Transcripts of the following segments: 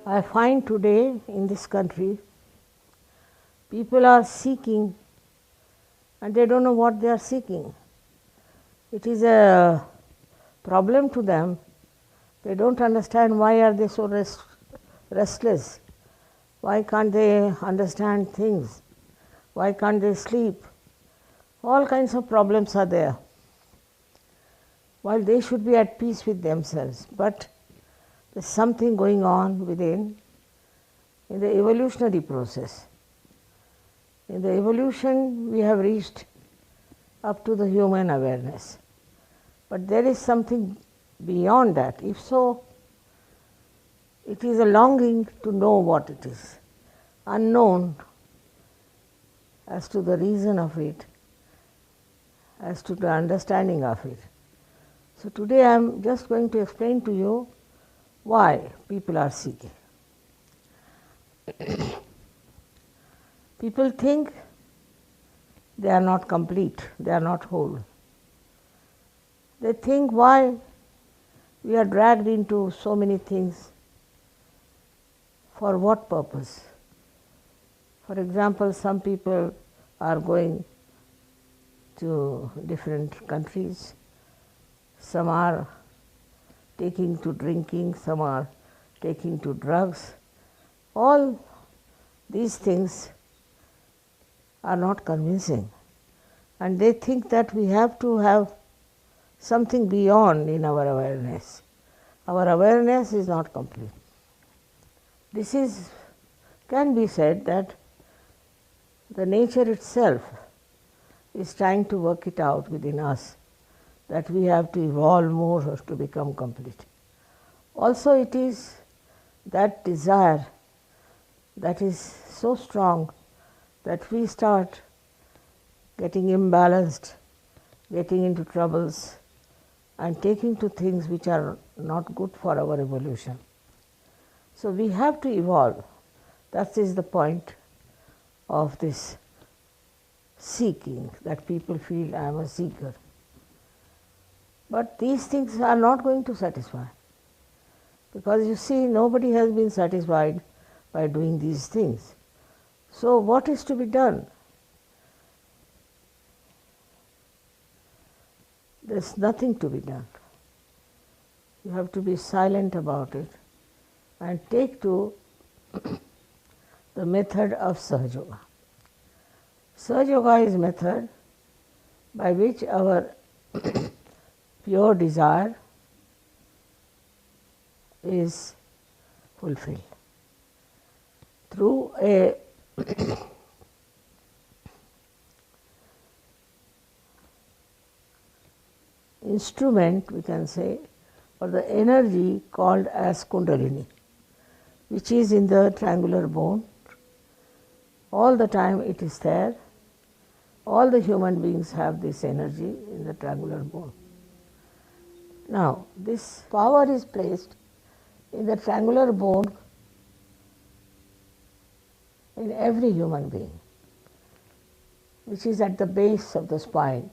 I find today in this country, people are seeking and they don't know what they are seeking. It is a problem to them. They don't understand why are they so restless. Why can't they understand things? Why can't they sleep? All kinds of problems are there. While they should be at peace with themselves, but there's something going on within in the evolutionary process. In the evolution, we have reached up to the human awareness. But there is something beyond that. If so, it is a longing to know what it is, unknown as to the reason of it, as to the understanding of it. So today I am just going to explain to you why people are seeking. People think they are not complete, they are not whole. They think why we are dragged into so many things, for what purpose? For example, some people are going to different countries, some are taking to drinking, some are taking to drugs. All these things are not convincing, and they think that we have to have something beyond in our awareness. Our awareness is not complete. This can be said that the nature itself is trying to work it out within us, that we have to evolve more to become complete. Also, it is that desire that is so strong that we start getting imbalanced, getting into troubles, and taking to things which are not good for our evolution. So we have to evolve. That is the point of this seeking, that people feel I am a seeker. But these things are not going to satisfy, because you see, nobody has been satisfied by doing these things. So what is to be done? There is nothing to be done. You have to be silent about it and take to the method of Sahaja Yoga. Sahaja Yoga is a method by which our pure desire is fulfilled through a instrument, we can say, or the energy called as Kundalini, which is in the triangular bone. All the time it is there. All the human beings have this energy in the triangular bone. Now, this power is placed in the triangular bone in every human being, which is at the base of the spine,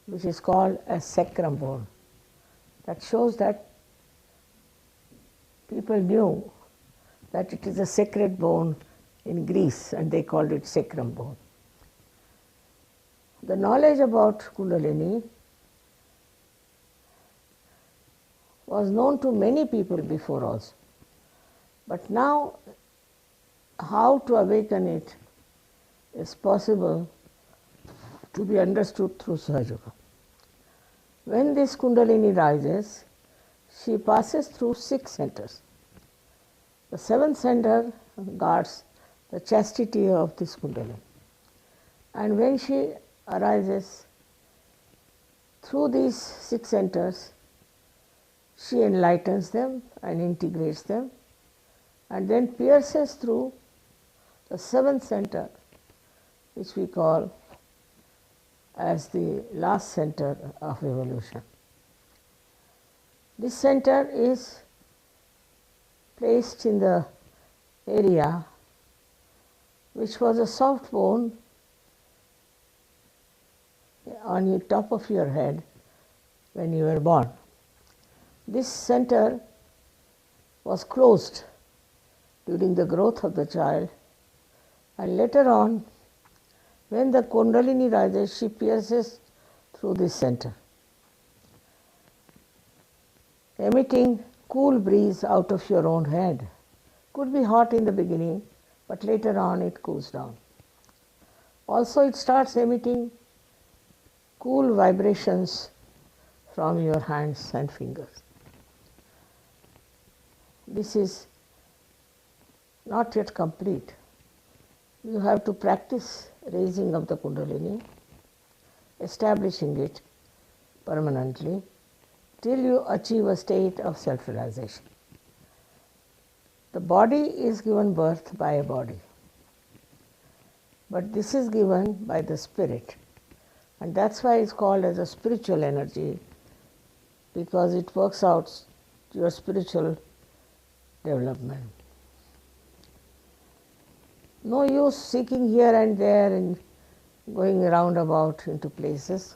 which is called as sacrum bone. That shows that people knew that it is a sacred bone in Greece, and they called it sacrum bone. The knowledge about Kundalini was known to many people before also, but now how to awaken it is possible to be understood through Sahaja Yoga. When this Kundalini rises, she passes through 6 centers. The 7th center guards the chastity of this Kundalini, and when she arises through these 6 centers, she enlightens them and integrates them, and then pierces through the 7th center, which we call as the last center of evolution. This center is placed in the area which was a soft bone on the top of your head when you were born. This center was closed during the growth of the child, and later on, when the Kundalini rises, she pierces through this center, emitting cool breeze out of your own head. Could be hot in the beginning, but later on it cools down. Also, it starts emitting cool vibrations from your hands and fingers. This is not yet complete. You have to practice raising of the Kundalini, establishing it permanently till you achieve a state of self-realization. The body is given birth by a body, but this is given by the spirit, and that's why it's called as a spiritual energy, because it works out your spiritual development. No use seeking here and there and going roundabout into places.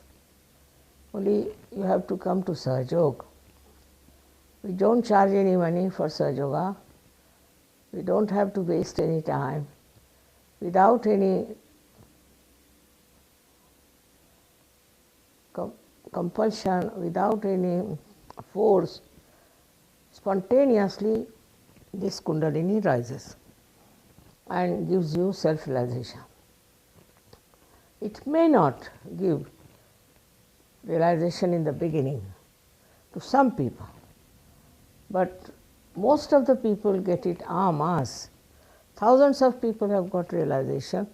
Only you have to come to Sahaja Yoga. We don't charge any money for Sahaja Yoga. We don't have to waste any time. Without any compulsion, without any force, spontaneously this Kundalini rises and gives you self-realization. It may not give realization in the beginning to some people, but most of the people get it en masse. Thousands of people have got realization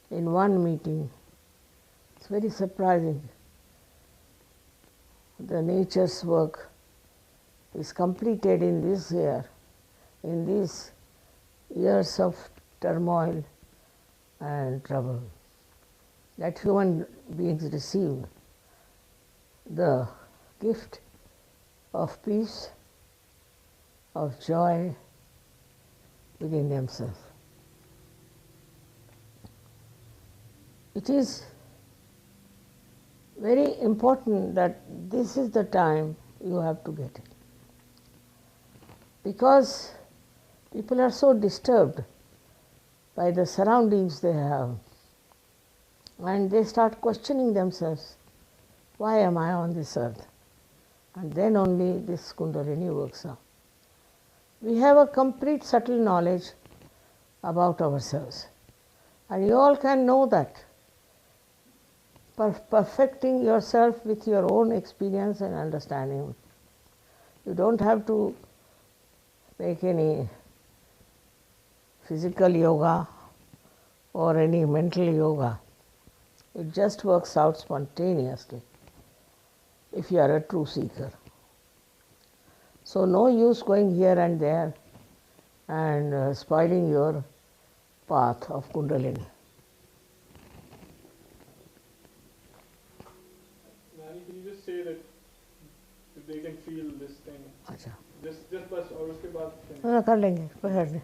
in one meeting. It's very surprising. The nature's work is completed in this year, in these years of turmoil and trouble, that human beings receive the gift of peace, of joy within themselves. It is very important that this is the time you have to get it, because people are so disturbed by the surroundings they have, and they start questioning themselves, why am I on this earth? And then only this Kundalini works out. We have a complete subtle knowledge about ourselves, and you all can know that. Perfecting yourself with your own experience and understanding. You don't have to make any physical yoga or any mental yoga. It just works out spontaneously if you are a true seeker. So no use going here and there and spoiling your path of Kundalini. Can you just say that if they can feel this thing? अच्छा, just बस और उसके बाद हाँ कर लेंगे, कोई हर्ज नहीं.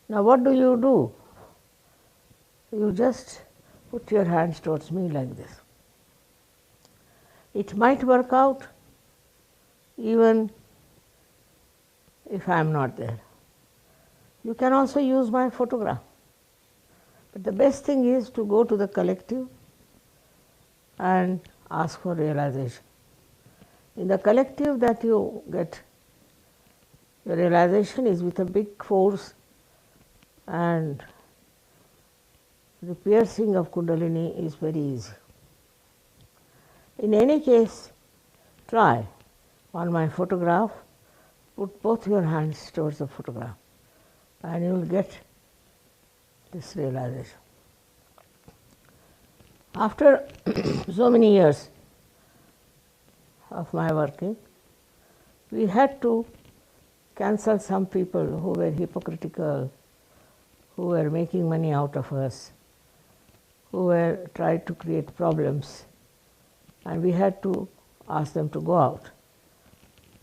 Now what do? You just put your hands towards me like this. It might work out even if I am not there. You can also use my photograph. But the best thing is to go to the collective and ask for realization. In the collective that you get, your realization is with a big force, and the piercing of Kundalini is very easy. In any case, try. On my photograph, put both your hands towards the photograph, and you will get this realization. After so many years of my working, we had to cancel some people who were hypocritical, who were making money out of us, who were trying to create problems, and we had to ask them to go out.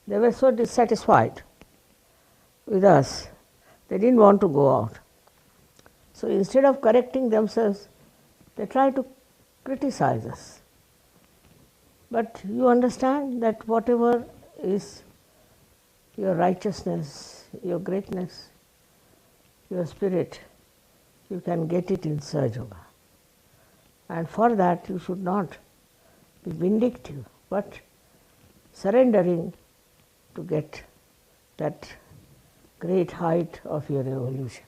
They were so dissatisfied with us, they didn't want to go out. So instead of correcting themselves, they tried to criticize us. But you understand that whatever is your righteousness, your greatness, your spirit, you can get it in Sahaja Yoga. And for that you should not be vindictive, but surrendering to get that great height of your evolution.